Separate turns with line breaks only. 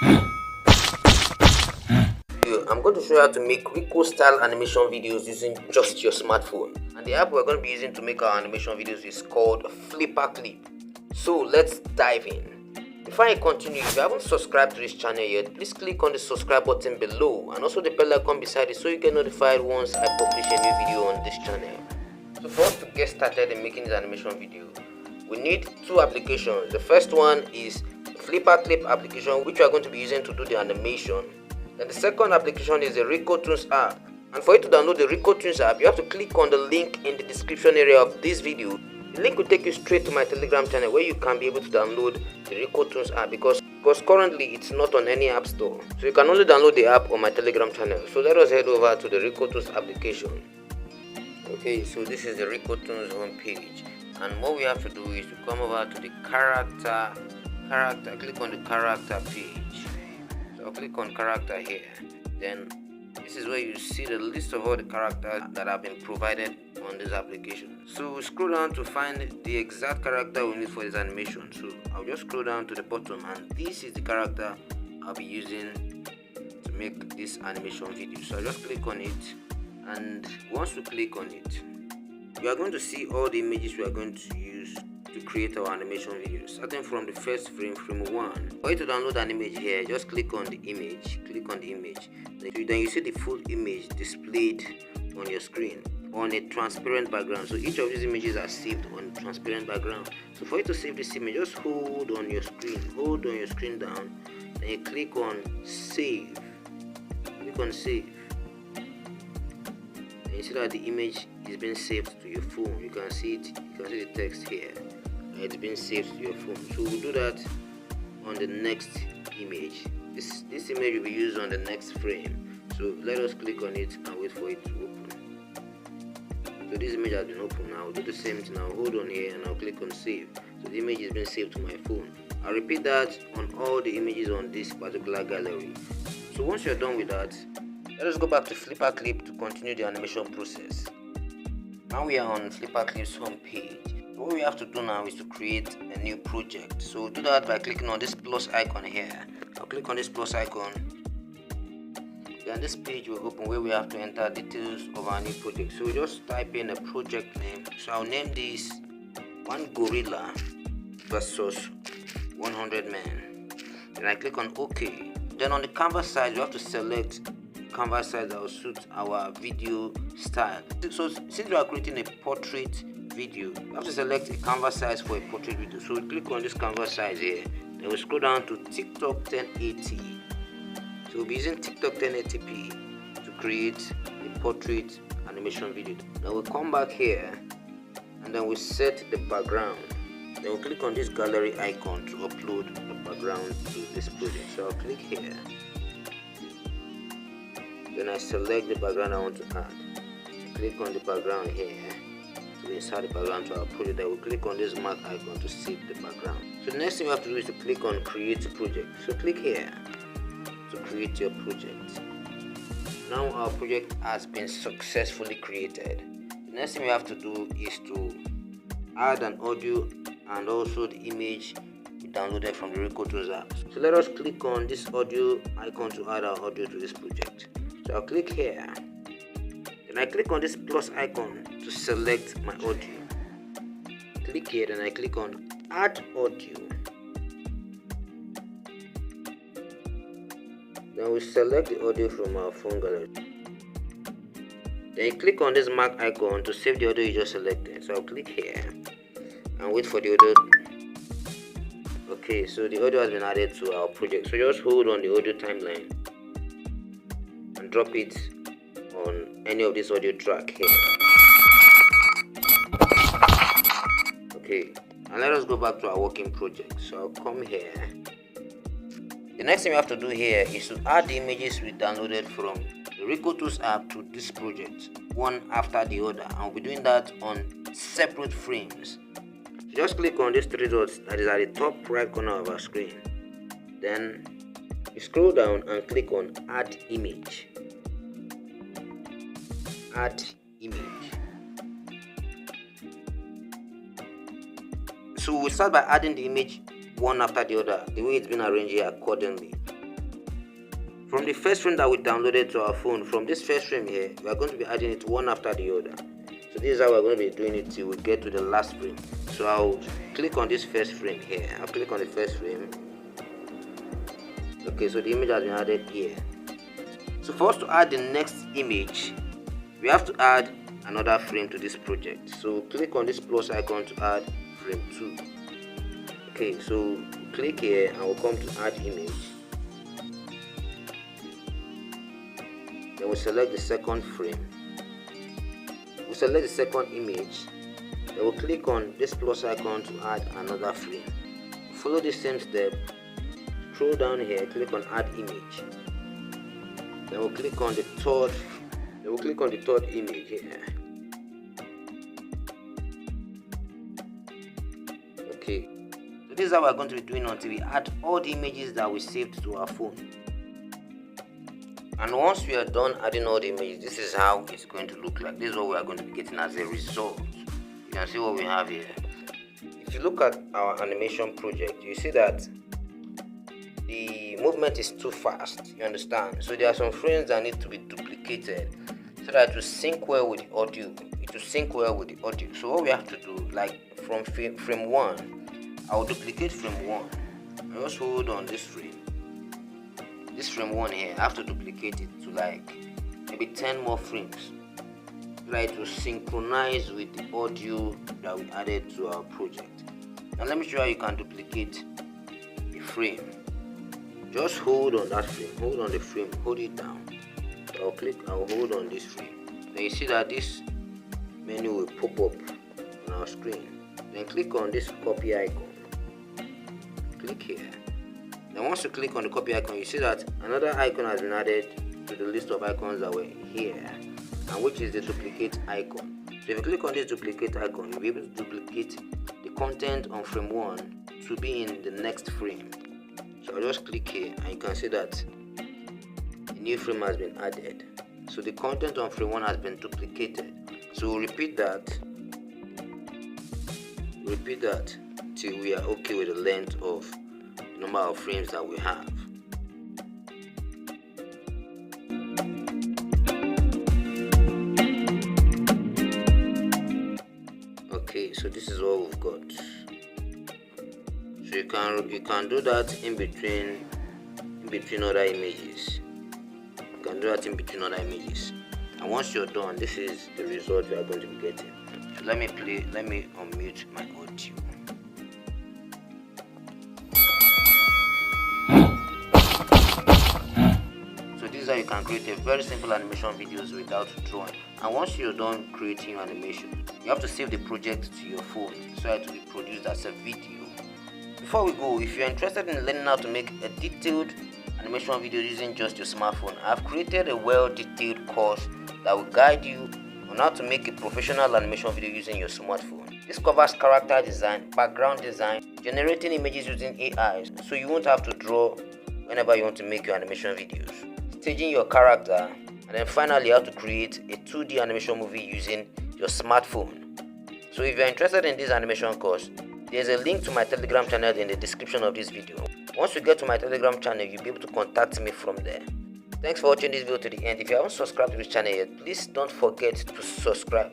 I'm going to show you how to make Rico-style animation videos using just your smartphone. And the app we're going to be using to make our animation videos is called flipaclip. So let's dive in. Before I continue, if you haven't subscribed to this channel yet, please click on the subscribe button below and also the bell icon beside it so you get notified once I publish a new video on this channel. So for us to get started in making this animation video, we need two applications. The first one is flipaclip application, which we are going to be using to do the animation. Then the second application is the Rico-tunes app. And for you to download the Rico-tunes app, you have to click on the link in the description area of this video. The link will take you straight to my Telegram channel where you can be able to download the Rico-tunes app because currently it's not on any app store. So you can only download the app on my Telegram channel. So let us head over to the Rico-tunes application. Okay, so this is the Rico-tunes homepage. And what we have to do is to come over to the character, click on the character page. So I'll click on character here. Then this is where you see the list of all the characters that have been provided on this application. So we scroll down to find the exact character we need for this animation. So I'll just scroll down to the bottom, and this is the character I'll be using to make this animation video. So I'll just click on it, and once we click on it, we are going to see all the images we are going to use to create our animation video, starting from the first frame 1. For you to download an image here, just click on the image, then you see the full image displayed on your screen on a transparent background. So each of these images are saved on a transparent background. So for you to save this image, just hold on your screen down, then you click on save, and you see that the image is being saved to your phone. You can see it, you can see the text here. It's been saved to your phone. So we'll do that on the next image. This image will be used on the next frame. So let us click on it and wait for it to open. So this image has been opened. Now I'll do the same thing. I'll hold on here and I'll click on save. So the image has been saved to my phone. I'll repeat that on all the images on this particular gallery. So once you're done with that, let us go back to flipaclip to continue the animation process. Now we are on flipaclip's home page. What we have to do now is to create a new project. So we'll do that by clicking on this plus icon here. I'll click on this plus icon. Then this page will open where we have to enter details of our new project. So we just type in a project name. So I'll name this One Gorilla versus 100 Men. Then I click on OK. Then on the canvas size, we have to select canvas size that will suit our video style. So since we are creating a portrait video, you have to select a canvas size for a portrait video. So we click on this canvas size here, then we scroll down to TikTok 1080. So we'll be using TikTok 1080p to create a portrait animation video. Then we'll come back here and then we set the background. Then we'll click on this gallery icon to upload the background to this project. So I'll click here. Then I select the background I want to add. Click on the background here to insert the background to our project. I will click on this mark icon to save the background. So the next thing you have to do is to click on create project. So click here to create your project. Now our project has been successfully created. The next thing we have to do is to add an audio and also the image we downloaded from the Rico-tunes app. So let us click on this audio icon to add our audio to this project. So I'll click here. Then I click on this plus icon to select my audio. Click here, then I click on add audio. Then we select the audio from our phone gallery. Then you click on this mark icon to save the audio you just selected. So I'll click here and wait for the audio. Okay, so the audio has been added to our project. So just hold on the audio timeline and drop it on any of this audio track here. Okay, and let us go back to our working project. So I'll come here. The next thing we have to do here is to add the images we downloaded from the Rico-tunes app to this project, one after the other, and we'll be doing that on separate frames. So just click on these three dots that is at the top right corner of our screen. Then you scroll down and click on add image. Add image. So we'll start by adding the image one after the other, the way it's been arranged here accordingly. From the first frame that we downloaded to our phone, from this first frame here, we are going to be adding it one after the other. So this is how we're going to be doing it till we get to the last frame. So I'll click on this first frame here. I'll click on the first frame. Okay, so the image has been added here. So for us to add the next image, we have to add another frame to this project. So click on this plus icon to add frame 2. Okay, so click here and we'll come to add image. Then we'll select the second frame. We'll select the second image. Then we'll click on this plus icon to add another frame. Follow the same step. Scroll down here, click on add image. Then we'll click on the third. Then we'll click on the third image here. Okay. So this is how we're going to be doing until we add all the images that we saved to our phone. And once we are done adding all the images, this is how it's going to look like. This is what we are going to be getting as a result. You can see what we have here. If you look at our animation project, you see that the movement is too fast. You understand? So there are some frames that need to be duplicated so that it will sync well with the audio. It will sync well with the audio. So what we have to do, like from frame 1, I will duplicate frame 1. I just hold on this frame. This frame 1 here, I have to duplicate it to like maybe 10 more frames. Right, to synchronize with the audio that we added to our project. Now let me show you how you can duplicate a frame. Just hold on that frame, hold on the frame, hold it down. So I'll hold on this frame. Then you see that this menu will pop up on our screen. Then click on this copy icon. Click here. Then once you click on the copy icon, you see that another icon has been added to the list of icons that were here, and which is the duplicate icon. So if you click on this duplicate icon, you'll be able to duplicate the content on frame 1 to be in the next frame. So I'll just click here and you can see that a new frame has been added. So the content on frame 1 has been duplicated. So we'll repeat that till we are okay with the length of the number of frames that we have. Okay, so this is what we've got. So you can do that in between other images. You can do that in between other images. And once you're done, this is the result you are going to be getting. So let me unmute my audio. So this is how you can create a very simple animation videos without drawing. And once you're done creating your animation, you have to save the project to your phone so it will be produced as a video. Before we go, if you're interested in learning how to make a detailed animation video using just your smartphone, I've created a well-detailed course that will guide you on how to make a professional animation video using your smartphone. This covers character design, background design, generating images using AI, so you won't have to draw whenever you want to make your animation videos, staging your character, and then finally how to create a 2D animation movie using your smartphone. So if you're interested in this animation course, there's a link to my Telegram channel in the description of this video. Once you get to my Telegram channel, you'll be able to contact me from there. Thanks for watching this video to the end. If you haven't subscribed to this channel yet, please don't forget to subscribe.